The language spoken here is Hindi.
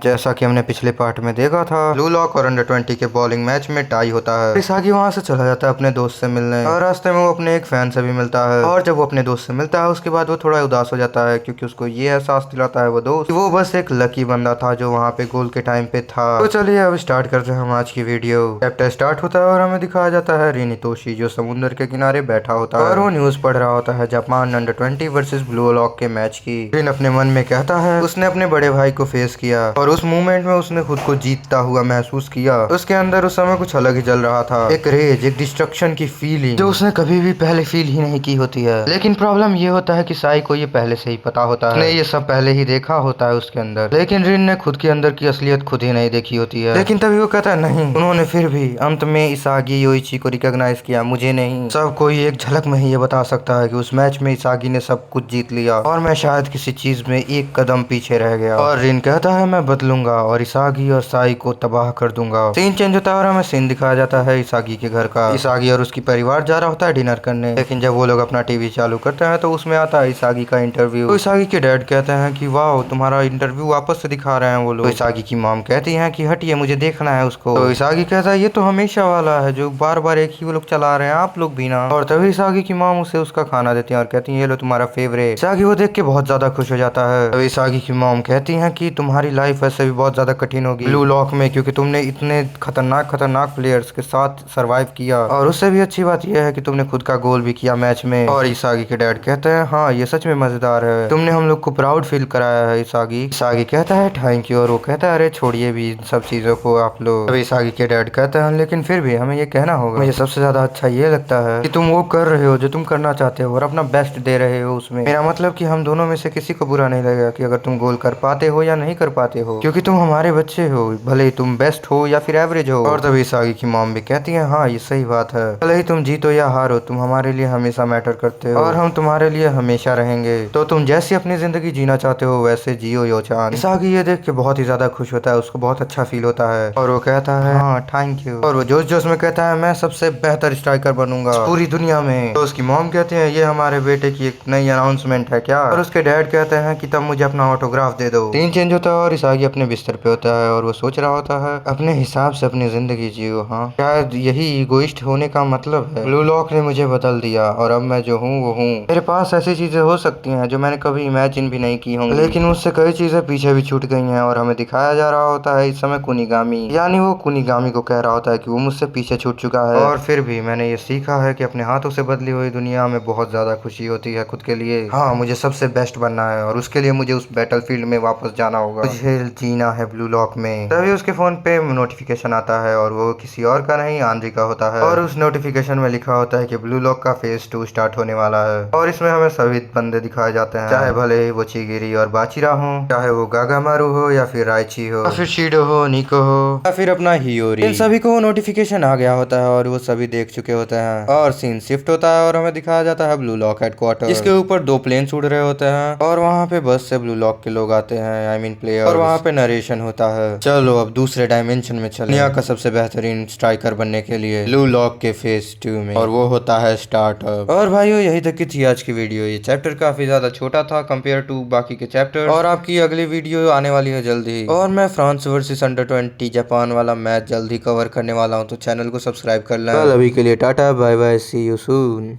जैसा कि हमने पिछले पार्ट में देखा था, ब्लू लॉक और अंडर 20 के बॉलिंग मैच में टाई होता है। इसागी वहां से चला जाता है अपने दोस्त से मिलने और रास्ते में वो अपने एक फैन से भी मिलता है। और जब वो अपने दोस्त से मिलता है उसके बाद वो थोड़ा उदास हो जाता है क्योंकि उसको ये एहसास दिलाता है वो दोस्त कि वो बस एक लकी बंदा था जो वहाँ पे गोल के टाइम पे था। तो चलिए अब स्टार्ट करते हैं हम आज की वीडियो। चैप्टर स्टार्ट होता है और हमें दिखाया जाता है रिन हितोशी जो समुद्र के किनारे बैठा होता है और वो न्यूज पढ़ रहा होता है Japan under 20 versus blue lock के मैच की। रिन अपने मन में कहता है उसने अपने बड़े भाई को फेस किया और उस मूवमेंट में उसने खुद को जीतता हुआ महसूस किया। उसके अंदर उस समय कुछ अलग ही जल रहा था, एक रेज, एक डिस्ट्रक्शन की फीलिंग जो उसने कभी भी पहले फील ही नहीं की होती है। लेकिन प्रॉब्लम ये होता है कि साई को ये पहले से ही पता होता है, उसने ये सब पहले ही देखा होता है उसके अंदर। लेकिन रिन ने खुद के अंदर की असलियत खुद ही नहीं देखी होती है। लेकिन तभी वो कहता है नहीं, उन्होंने फिर भी अंत में इसागी योइची को रिकॉग्नाइज किया, मुझे नहीं। सब कोई एक झलक में ही ये बता सकता है कि उस मैच में इसागी ने सब कुछ जीत लिया और मैं शायद किसी चीज में एक कदम पीछे रह गया। और रिन कहता है मैं बदलूंगा और इसागी और साई को तबाह कर दूंगा। सीन चेंज होता है और हमें सीन दिखाया जाता है इसागी के घर का। इसागी और उसकी परिवार जा रहा होता है डिनर करने, लेकिन जब वो लोग अपना टीवी चालू करते हैं तो उसमें आता है इसागी का इंटरव्यू। तो इसागी के डैड कहते हैं कि वाह तुम्हारा इंटरव्यू वापस से दिखा रहे हैं वो लोग। तो इसागी की मॉम कहती है कि हटिए मुझे देखना है उसको। तो इसागी कहता है ये तो हमेशा वाला है जो बार बार एक ही वो लोग चला रहे हैं, आप लोग भी ना। और तभी इसागी की मॉम उसे उसका खाना देती है और कहती है ये लो तुम्हारा फेवरेट। इसागी वो देख के बहुत ज्यादा खुश हो जाता है। तभी इसागी की मॉम कहती है कि तुम्हारी लाइफ वैसे भी बहुत ज्यादा कठिन होगी ब्लू लॉक में, क्योंकि तुमने इतने खतरनाक प्लेयर्स के साथ सरवाइव किया और उससे भी अच्छी बात यह है कि तुमने खुद का गोल भी किया मैच में। और इसागी के डैड कहते हैं हाँ ये सच में मजेदार है, तुमने हम लोग को प्राउड फील कराया है इसागी। इसागी कहता है थैंक यू और वो कहता है अरे छोड़िए भी इन सब चीजों को आप लोग। तभी इसागी के डैड कहते हैं लेकिन फिर भी हमें ये कहना होगा, मुझे सबसे ज्यादा अच्छा ये लगता है कि तुम वो कर रहे हो जो तुम करना चाहते हो और अपना बेस्ट दे रहे हो उसमें। मेरा मतलब कि हम दोनों में से किसी को बुरा नहीं लगेगा कि अगर तुम गोल कर पाते हो या नहीं कर पाते हो, क्योंकि तुम हमारे बच्चे हो, भले ही तुम बेस्ट हो या फिर एवरेज हो। और तभी इसागी की मॉम भी कहती है हाँ ये सही बात है, भले ही तुम जीतो या हारो तुम हमारे लिए हमेशा मैटर करते हो और हम तुम्हारे लिए हमेशा रहेंगे। तो तुम जैसी अपनी जिंदगी जीना चाहते हो वैसे जियो योचान। इसागी ये देख के बहुत ही ज्यादा खुश होता है, उसको बहुत अच्छा फील होता है और वो कहता है हाँ थैंक यू। और वो जोश जोश में कहता है मैं सबसे बेहतर स्ट्राइकर बनूंगा पूरी दुनिया में। तो उसकी मॉम कहते हैं ये हमारे बेटे की एक नई अनाउंसमेंट है क्या। और उसके डैड कहते हैं कि तब मुझे अपना ऑटोग्राफ दे दो। सीन चेंज होता है और इसागी अपने बिस्तर पे होता है और वो सोच रहा होता है अपने हिसाब से अपनी जिंदगी जियो। हाँ शायद यही इगोइस्ट होने का मतलब है। ब्लू लॉक ने मुझे बदल दिया और अब मैं जो हूँ वो हूँ। मेरे पास ऐसी चीजें हो सकती हैं जो मैंने कभी इमेजिन भी नहीं की होंगी, लेकिन मुझसे कई चीजें पीछे भी छूट गई हैं। और हमें दिखाया जा रहा होता है इस समय कुनिगामी, यानी वो कुनिगामी को कह रहा होता है कि वो मुझसे पीछे छूट चुका है और फिर भी मैंने ये सीखा है कि अपने हाथों से बदली हुई दुनिया में बहुत ज्यादा खुशी होती है खुद के लिए। हाँ मुझे सबसे बेस्ट बनना है और उसके लिए मुझे उस बैटल फील्ड में वापस जाना होगा, मुझे जीना है ब्लू लॉक में। तभी उसके फोन पे नोटिफिकेशन आता है और वो किसी और का नहीं आंद्री का होता है और उस नोटिफिकेशन में लिखा होता है कि ब्लू लॉक का फेज 2 स्टार्ट होने वाला है। और इसमें हमें सभी बंदे दिखाए जाते हैं, चाहे भले ही वो चिगिरी और बाचिरा हो, चाहे वो गागामारू हो या फिर राइची हो या फिर शीडो हो, निको हो या फिर अपना हियोरी, इन सभी को नोटिफिकेशन आ गया होता है और वो सभी देख चुके होते हैं। और सीन शिफ्ट होता है और हमें दिखाया जाता है ब्लू लॉक हेडक्वार्टर, जिसके ऊपर 2 प्लेन्स उड़ रहे होते हैं और वहाँ पे बस से ब्लू लॉक के लोग आते हैं, आई मीन प्लेयर, और वहाँ पे नरेशन होता है। चलो अब दूसरे डायमेंशन में चले दुनिया का सबसे बेहतरीन स्ट्राइकर बनने के लिए ब्लू लॉक के फेज 2 में, और वो होता है स्टार्टअप। और भाइयों यही तक की थी आज की वीडियो। ये चैप्टर काफी ज्यादा छोटा था कंपेयर टू बाकी के चैप्टर, और आपकी अगली वीडियो आने वाली है जल्दी। और मैं फ्रांस वर्सेस अंडर 20 जापान वाला मैच जल्दी कवर करने वाला हूँ, तो चैनल को सब्सक्राइब कर लें। अभी के लिए tata bye bye, see you soon.